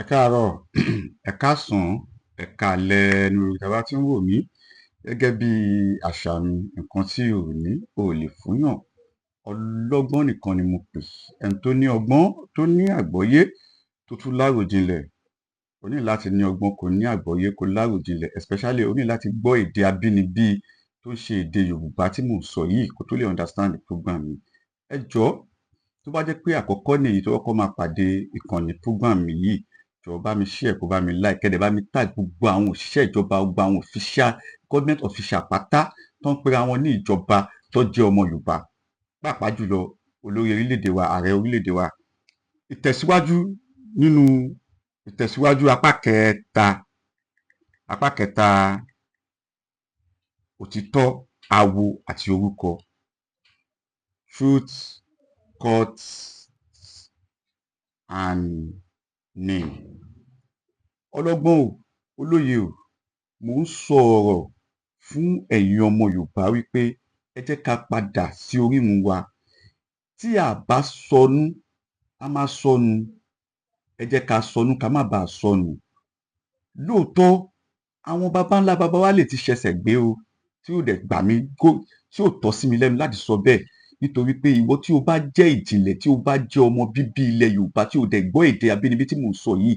Ẹ káàárọ̀, ẹ káàsán, ẹ káalẹ́ níbi tí a bá ti ń wò mí. Gẹ́gẹ́ bí àṣà mi, nǹkan tí o ò ní, o ò lè fúnyàn. Ọlọ́gbọ́n nìkan ni mo pè. Ẹni tó ní ọgbọ́n, tó ní àgbọ́yé, tó tún láròjinlẹ̀. O ní láti ní ọgbọ́n, kó ní àgbọ́yé, kó láròjinlẹ̀. Especially o ní láti gbọ́ èdè abínibí tó ń ṣe èdè Yorùbá tí mò ń sọ yìí kó tó lè understand program mi. Ẹ jọ̀ọ́, tó bá jẹ́ pé àkọ́kọ́ nìyí tó kọ́kọ́ máa pàdé ìkànnì program mi yìí, jọ̀ọ́ bá mi share, kó bá mi like, kẹ́dẹ̀ bá mi tag gbogbo àwọn òṣìṣẹ́ ìjọba, gbogbo àwọn official, government official pátá tó ń pera wọn ní ìjọba tó jẹ́ ọmọ Yorùbá. Pàápàá jùlọ olórí orílẹ̀-èdè wa, ààrẹ orílẹ̀-èdè wa. Ìtẹ̀síwájú apá kẹta òtítọ́, awo àti orúkọ. Truth, court and name. Ọlọ́gbọ́n o, olóye o, mò ń sọ ọ̀rọ̀ fún ẹ̀yin ọmọ Yorùbá wípé ẹ jẹ́ ká padà sí orírun wa. Tí a bá sọnù, a máa sọnù. Ẹ jẹ́ ká sọnù ká má bàa sọnù. Lóòótọ́, àwọn baba ńlá baba wa lè ti ṣẹ̀ṣẹ̀ gbé o, tí ò dẹ̀ gbà mí tí ò tọ́ sí mi lẹ́nu láti sọ bẹ́ẹ̀. Nítorí pé ìwọ tí o bá jẹ́ ìjìnlẹ̀, tí o bá jẹ́ ọmọ bíbí ilẹ̀ Yorùbá, tí o dẹ̀ gbọ́ èdè abínibí tí mò ń sọ yìí,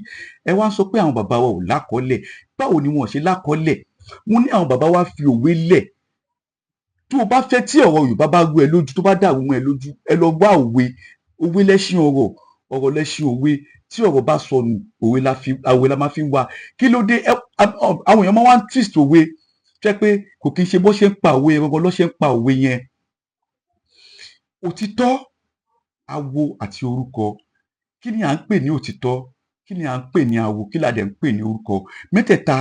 ẹ wá ń sọ pé àwọn bàbá wa ò lákọọ́lẹ̀. Báwo ni wọn ò ṣe lákọọ́lẹ̀? Mo ní àwọn bàbá wa fi òwe lẹ̀. Tó o bá fẹ́ tí ọ̀rọ̀ Yorùbá bá rú ẹ lójú, tó bá dàrú mọ́ ẹ lójú, ẹ lọ wá òwe. Òwe lẹṣin ọ̀rọ̀, ọ̀rọ̀ lẹṣin òwe. Tí ọ̀rọ̀ bá sọnù, òwe la máa fi ń wá. Kí ló dé? Àwọn èèyàn máa ń twist òwe. Jẹ́ pé kò kí ń ṣe bó ṣe ń pa òwe yẹn gangan ló ṣe ń pa òwe yẹn. Òtítọ́, awo àti orúkọ. Kí ni à ń pè ní òtítọ́? Kí ni à ń pè ní awo? Kí la dẹ̀ ń pè ní orúkọ? Mẹ́tẹ̀ẹ̀ta,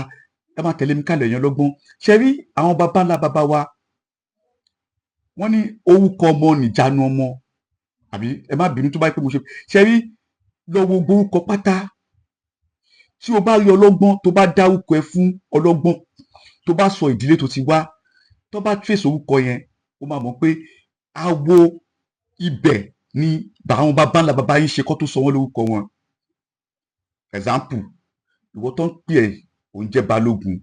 ẹ máa tẹ̀lé mi kálẹ̀, èèyàn lọ́gbọ́n. Ṣé rí àwọn baba ńlá baba wa? Wọ́n ní orúkọ ọmọ nìjánu ọmọ. Àbí ẹ má bínú tó bá yẹ pé mo ṣe. Ṣé rí lọ wo gbogbo orúkọ pátá. Tí o bá rí ọlọ́gbọ́n tó bá dárúkọ ẹ fún ọlọ́gbọ́n, tó bá sọ ìdílé tó ti wá, tó bá trace orúkọ yẹn, ó máa mọ̀ pé awo ibẹ̀ ni àwọn baba ńlá baba yín ṣe kó tó sọ wọ́n lórúkọ wọn. Example, ìwọ tó ń pè ẹ́ òun jẹ́ balógun,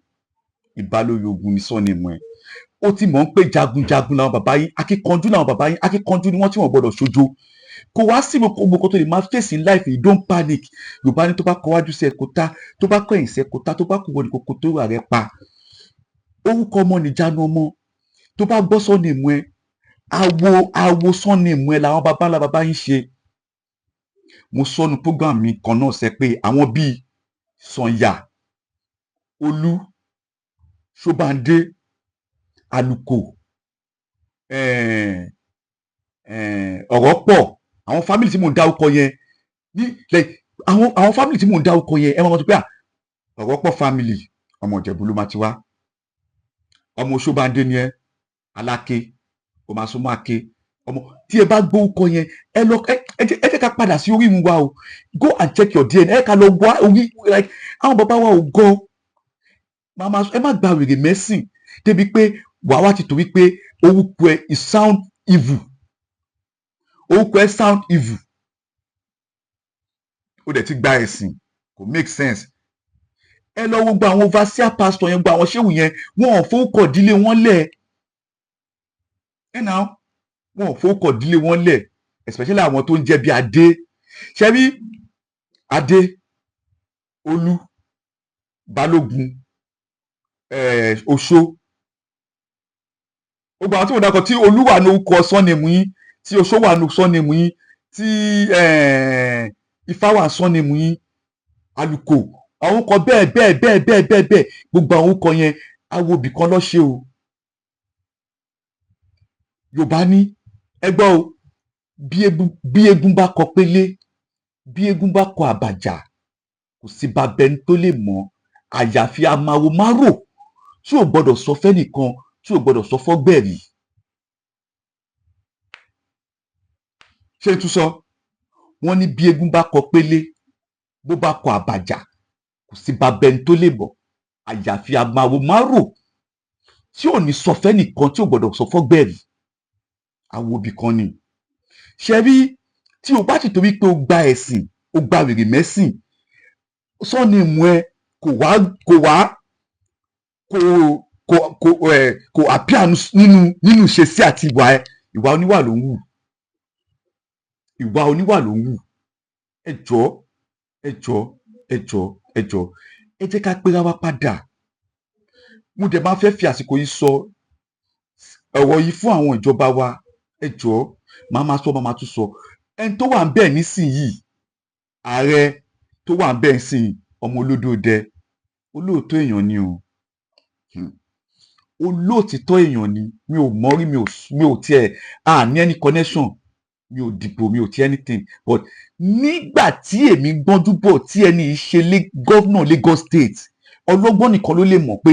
ìbálòyògùn ní sọ́ni mọ́ ẹ. Ó ti mọ̀ ń pé jagunjagun làwọn baba yín, akíkanjú làwọn baba yín, akíkanjú ni wọ́n tí wọ́n gbọ́dọ̀ ṣojo. Kò wá sí gbogbo kan tó lè máa face in life, you don't panic. Yorùbá ní tó bá kọ wájú sí ẹ kó tá, tó bá kọ ẹ̀yìn sí ẹ kó tá, tó bá kọ wọ́n ní kókó tó rà rẹ pa. Orúkọ ọmọ nìjánu ọmọ. Tó bá gbọ́ sọ́ni mọ́ ẹ, awo sọ́ni mọ́ ẹ làwọn baba ńlá baba yín ṣe. Mo sọnù program mi kan náà sẹ pé àwọn bíi Sànyà, Olú, Ṣóbàndé, Àlùkò, ọ̀rọ̀ pọ̀. Àwọn family tí mò ń dárúkọ yẹn àwọn family tí mò ń dárúkọ yẹn, ẹ máa mọ̀ pé ọ̀rọ̀ pọ̀ family ọmọ Ìjẹ̀bú ló máa ti wá. Ọmọ Ṣóbàndé ni ẹ, Aláké, o máa súnmọ́ Aké. Ọmọ tí ẹ bá gbórúkọ yẹn, ẹ jẹ́ ká padà sí orírun wa o. Go and check your DNA. Ẹ ká lọ wá orí, like àwọn bàbá wa ò gọ̀. Ẹ má gba wèrè mẹ́sìn débi pé wàá wá ti torí pé orúkọ ẹ is sound evil. Orúkọ ẹ sound evil. Ó dẹ̀ ti gba ẹ̀sìn, kò make sense. Ẹ lọ wo gba àwọn overseer pastor yẹn, gba àwọn ṣéwù yẹn, wọn ò fowókọ̀ ìdílé wọn lẹ̀. Wọn ò fowókọ̀ ìdílé wọn lẹ̀, especially àwọn tó ń jẹ́ bí Adé. Ṣé rí Adé, Olú, Balógun, Oṣó. Gbogbo àwọn tí mo dákọ̀ tí Olú wà ní orúkọ sọ́nìmù yín, tí Oṣó wà ní sọ́nìmù yín, tí Ifá wà sọ́nìmù yín, Àlùkò, àwọn orúkọ bẹ́ẹ̀, gbogbo àwọn orúkọ yẹn awo ibì kan ló ṣe o. Yorùbá ní ẹgbọ́ o, bí eégún bá kọ pélé, bí eégún bá kọ àbàjá, kò sí bàbá ẹni tó lè mọ̀. Àyàfi amáwo márò tí ò gbọdọ̀ sọ fẹ́nìkan, tí ò gbọdọ̀ sọ fọ́gbẹ̀rì. Ṣé tún sọ? Wọ́n ní bí eégún bá kọ pélé, bó bá kọ àbàjá, kò sí bàbá ẹni tó lè mọ̀. Àyàfi amáwo márò tí ò ní sọ fẹ́nìkan, tí ò gbọdọ̀ sọ fọ́gbẹ̀rì. Awo ibì kan ni. Ṣé rí tí o bá ti torí pé o gba ẹ̀sìn, o gba wèrè mẹ́sìn, sọ́ọ̀nìmù ẹ kò wá kò appear nínú ìṣesí àti ìwà ẹ. Ìwà oníwà ló ń wù, ìwà oníwà ló ń wù. ẹ jọ̀ọ́ ẹ jọ̀ọ́ ẹ jọ̀ọ́ ẹ jọ̀ọ́ ẹ jẹ́ ká péra wa padà. Mo dẹ̀ máa fẹ́ fi àsìkò yìí sọ ọ̀rọ̀ yìí fún àwọn ìjọba wa. ẹ jọ̀ọ́ máa sọ máa tún sọ. Ẹni tó wà ń bẹ̀ nísìnyìí, ààrẹ tó wà ń bẹ̀ nísìnyìí, ọmọ Olódòdẹ, olóòótọ́ èèyàn ni o, olóòtítọ́ èèyàn ni. Mi ò mọ̀ rí, mi ò tiẹ̀ ní any connection, mi ò dìbò, mi ò ti anything, but nígbà tí èmi gbọ́njú bọ̀ tí ẹni yìí ṣe gọ́vnà Lagos State, ọlọ́gbọ́n nìkan ló lè mọ̀ pé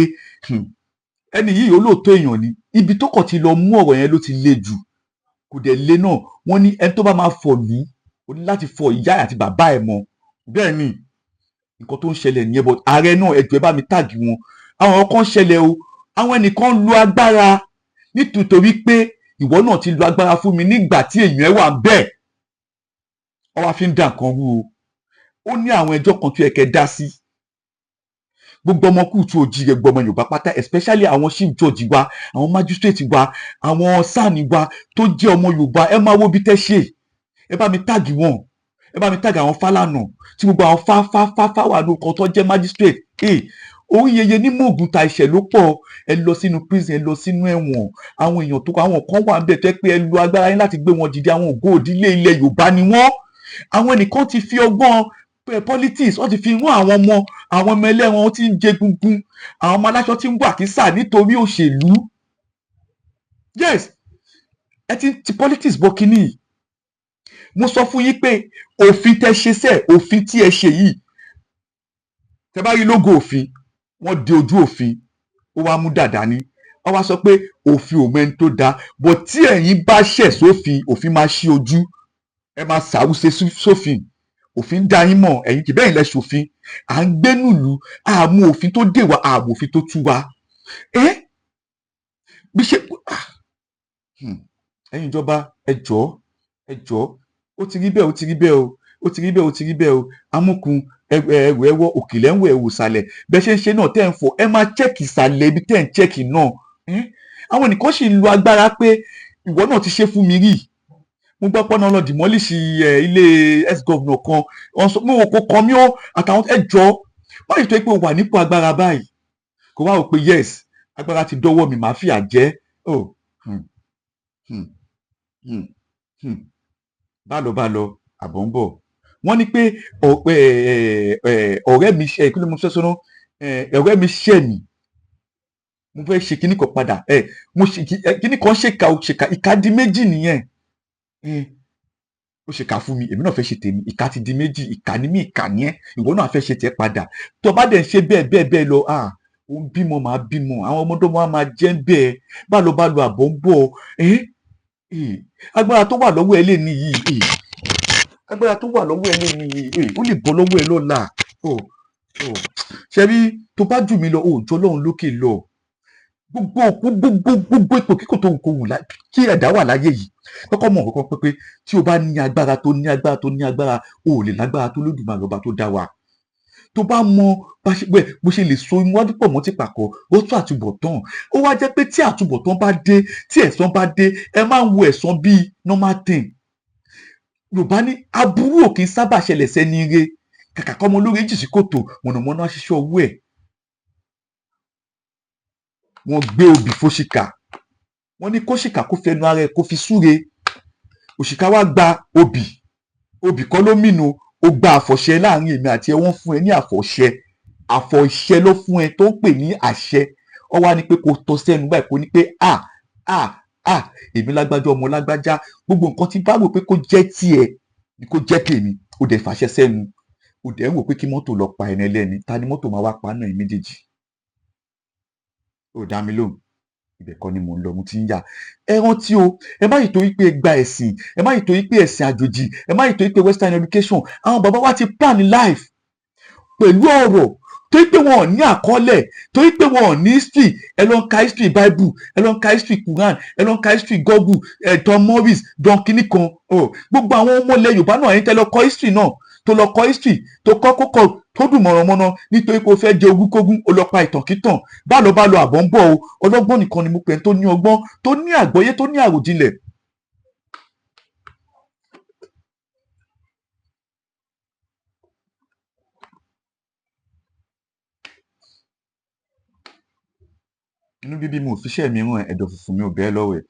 ẹni yìí olóòótọ́ èèyàn ni. Ibi tó kàn ti lọ mú ọ̀rọ̀ yẹn ló ti le jù, kò dẹ̀ le náà. Wọ́n ní ẹni tó bá máa fọ̀ lù ó ní láti fọ ìyá àti bàbá ẹ̀ mọ́. Bẹ́ẹ̀ ni nǹkan tó ń ṣẹlẹ̀ nìyẹn. But ààrẹ náà, ẹ jọ̀ọ́ ẹ bá mi tàgì wọn. Àwọn kan ṣẹlẹ̀ o, àwọn ẹnìkan lo agbára nítorí pé ìwọ náà ti lo agbára fún mi nígbà tí èèyàn ẹ wà bẹ́ẹ̀, ọ wá fi ń dà nǹkan rú o. Ó ní àwọn ẹjọ́ kan tó yẹ kẹ́ dá sí. Gbogbo ọmọ Kúùtù Òjíire, gbogbo ọmọ Yorùbá pátá, especially àwọn chief judge wa, àwọn magistrate wa, àwọn sáàni wa tó jẹ́ ọmọ Yorùbá, ẹ máa wo bí tẹ́ ṣe. Ẹ bá mi tàgì wọn, ẹ bá mi tàgì àwọn Fálànà tí gbogbo àwọn fáwà ló kan tó jẹ́ magistrate. Orí yeye ní mòògùn ta ìṣẹ̀ ló pọ̀. Ẹ lọ sínú prison, ẹ lọ sínú ẹ̀wọ̀n. Àwọn èèyàn tó kọ, àwọn kan wà níbẹ̀ tó yẹ pé ẹ lo agbára yín láti gbé wọn dìde. Àwọn ògo òdílé ilẹ̀ Yorùbá ni wọ́n. Àwọn ẹnìkan ti fi ọgbọ́n politics, wọ́n ti fi rán àwọn ọmọ ẹlẹ́ran, wọ́n ti ń jẹ gungun. Àwọn ọmọ aláṣọ ti ń wà kísà nítorí òṣèlú. Yes, ẹ ti politics bọ kínní. Mo sọ fún yín pé òfin tẹ́ ṣe sẹ́, òfin tí ẹ ṣe yìí, tẹ́ bá rí lógo òfin, wọ́n de ojú òfin, ó wá mú dàdá ní. Wọ́n wá sọ pé òfin ò mẹ́ni tó dáa, but tí ẹ̀yin bá ṣẹ̀ sófin, òfin máa ṣí ojú, ẹ máa ṣàwùṣe sófin. Òfin dá yín mọ̀, ẹ̀yin kì bẹ́ẹ̀ lẹ ṣòfin. À ń gbénú ìlú, àmú òfin tó dè wá, àmú òfin tó tú wa. Bí ṣe ẹ̀yin ìjọba, ẹ jọ̀ọ́, ó ti rí bẹ́ẹ̀, ó ti rí bẹ́ẹ̀ o, ó ti rí bẹ́ẹ̀, ó ti rí bẹ́ẹ̀ o. Amúkun ẹrù ẹwọ òkèlè ń wọ ẹwù ìsàlẹ̀. Bẹ́ẹ̀ ṣe ń ṣe náà tẹ́ ń fọ, ẹ máa chẹ́ẹ̀kì ìsàlẹ̀ ibi tẹ́ ń chẹ́ẹ̀kì náà. Àwọn nìkan sì ń lo agbára pé ìwọ náà ti ṣe fún mi rí. Mo gbọ́ pọ́nà lọ dìmọ́lìṣì ilé ex-governor kan. Mo wò kó kan mí ó àtàwọn ẹjọ́. Wọ́n yìí tó pé o wà nípò agbára báyìí, kò wá rò pé yes, agbára ti dọ́wọ́ mi, màá fìyà jẹ. Bá lọ àbọ̀ ń bọ̀. Wọ́n ní pé ọ̀rẹ́ mi ṣe kí ló mo fẹ́ sọ́nà, ọ̀rẹ́ mi ṣẹ̀ mí, mo fẹ́ ṣe kíní kan padà. Mo ṣe kíní kan ṣèkà ìka di méjì nìyẹn. Ó ṣe kà fún mi, èmi náà fẹ́ ṣe tèmi. Ìka ti di méjì, ìka ni mí, ìka ni ẹ́, ìwọ náà fẹ́ ṣe tiẹ̀ padà. Tó bá dẹ̀ ń ṣe bẹ́ẹ̀ lọ, ó ń bímọ, màá bímọ, àwọn ọmọdé wọn máa jẹ́ bẹ́ẹ̀. Bá lọ àbọ̀ ń bọ̀. Agbára tó wà lọ́wọ́ ẹ lè ní yìí, agbára tó wà lọ́wọ́ ẹ lè ní yìí, ó lè bọ́ lọ́wọ́ ẹ lọ́la. Ṣé rí, tó bá jù mí lọ, òòjọ́ Ọlọ́run lókè lọ. Gbogbo ipò kíkò tó ń kó wù kí ẹ̀dá wà láyé yìí, kọ́kọ́ mọ̀ kọ́kọ́ pé tí o bá ní agbára tó ní agbára, o ò lè lágbára tó Olódùmarè ọba tó dá wa. Tó bá mọ bó ṣe lè so iwájú pọ̀ mọ́ ti pàkọ́, ó tún àtúbọ̀tán. Ó wá jẹ́ pé tí àtúbọ̀tán bá dé, tí ẹ̀san bá dé, ẹ máa ń wo ẹ̀san bíi normal thing. Yorùbá ní aburú ò kì í sábà ṣẹlẹ̀ sẹ́ni ire. Kàkà kọ́ ọmọ olórí jì sí kòtò, mọ̀nàmọ́ná ṣiṣẹ́ owó ẹ̀. Wọ́n gbé obì fóṣìkà, wọ́n ní kóṣìkà kó fẹnu ara ẹ̀ kó fi súre. Òṣìkà wá gba obì kọ́ ló mìnú, ó gba àfọ̀ṣẹ láàrin èmi àti ẹ. Wọ́n fún ẹ ní àfọ̀ṣẹ ló fún ẹ tó ń pè ní àṣẹ. Ó wá ní pé kó tọ́ sẹ́nu báyìí, kó ní pé èmi lágbájá ọmọ lágbájá, gbogbo nǹkan tí bá wò pé kó jẹ́ tiẹ̀ ni kó jẹ́ tèmi. Ó dẹ̀ fàṣẹ sẹ́nu, ó dẹ̀ ń wò pé kí mọ́tò lọ pa ẹni ẹlẹ́ni. Ta ni mọ́tò máa wá pa náà ẹ̀yin méjèèjì? Ó dá mi lóhùn. Ibẹ̀ kọ́ ni mò ń lọ, mo ti ń yà. Ẹ rántí o, ẹ má yìí torí pé ẹ gba ẹ̀sìn, ẹ má yìí torí pé ẹ̀sìn àjòjì, ẹ má yìí torí pé western education. Àwọn bàbá wa ti plan life pẹ̀lú ọ̀rọ̀ torí pé wọn ò ní àkọọ́lẹ̀, torí pé wọn ò ní history. Ẹ lọ ń ka history Bible, ẹ lọ ń ka history Quran, ẹ lọ ń ka history Google, Tom Morris, Don kìíní kan. Gbogbo àwọn ọmọ ilẹ̀ Yorùbá náà, ẹ̀yin tẹ́ lọ kọ history náà, tó lọ kọ history, tó tó dùn mọ̀rànmọ́ná nítorí pé o fẹ́ jẹ ogúnkógún o lọ pa ìtànkítàn bá lọ àbọ̀ ń bọ̀ o ọlọ́gbọ́n nìkan ni mo pè é tó ní ọgbọ́n tó ní àgbọ́yé tó ní àròjinlẹ̀. inú bíbí mi ò fiṣẹ́ mi ràn ẹ̀dọ̀ fùfù mi ò bẹ́ẹ̀ lọ́wọ́ ẹ̀.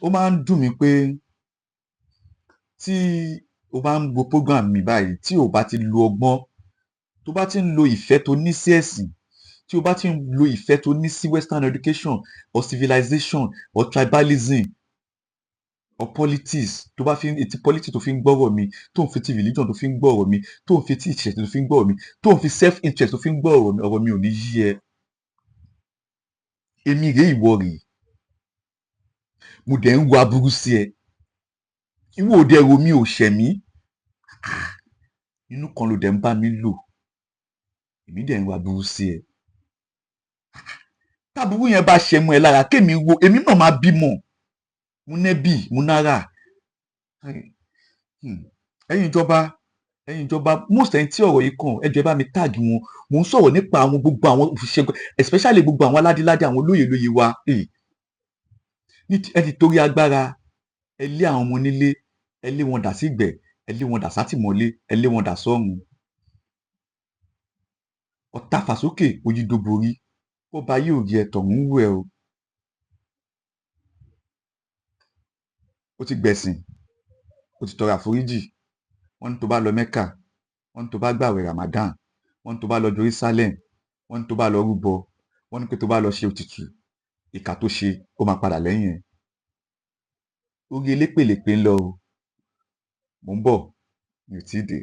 ó máa ń dùn mí pé tí o bá ń wo program mi báyìí tí o bá ti lo ọgbọ́n tó bá ti ń lo ìfẹ́ tó ní sí ẹ̀sìn tí o bá ti ń lo ìfẹ́ tó ní sí western education or civilization or tribalism or politics tó bá fi etí politics tó fi ń gbọ́rọ̀ mi tó ń fi ti religion tó fi ń gbọ́rọ̀ mi tó ń fi ti ìṣẹ̀ṣẹ̀ tó fi ń gbọ́rọ̀ mi tó ń fi self interest tó fi ń gbọ́rọ̀ mi ọ̀rọ̀ mi ò ní yí ẹ. èmi rèé ìwọ rèé mo dẹ̀ ń wo aburú sí ẹ ìwọ òde ẹ̀rọ mi ò ṣẹ̀ mí inú kan ló dẹ̀ ń bá mi lò èmi dẹ̀ ń wo aburú sí ẹ. táburú yẹn bá ṣe mú ẹ lára kémi wo èmi náà máa bímọ mo nẹ́bì mo nára. ẹ̀yin ìjọba most ẹni tí ọ̀rọ̀ yìí kàn ẹ jọ̀ọ́ ẹ bá mi tag wọn mò ń sọ̀rọ̀ nípa àwọn gbogbo àwọn òṣìṣẹ́ especially gbogbo àwọn aládéládé àwọn olóyè wa ẹ ti torí agbára ẹ lé àwọn ọmọ onílé ẹ lé wọn dà sígbẹ́ ẹ lé wọn dà sátìmọ́lé ẹ lé wọn dà sọ́run. ọ̀tá fàsókè òyìnbóborí ó bá yóò rí ẹ tọ̀hún wù ẹ o. ó ti gbẹ̀sìn ó ti tọrọ àforíjì wọ́n ní tó bá lọ mẹ́kà wọ́n ní tó bá gbàwẹ̀ ramadan wọ́n ní tó bá lọ jerusalem wọ́n ní tó bá lọ rúbọ wọ́n ní pé tó bá lọ ṣe òtùtù ìkà tó ṣe ó máa padà lẹ́yìn ẹ̀. orí elépèlépè ń lọ o mò ń bọ̀ mi ò tí ì dé.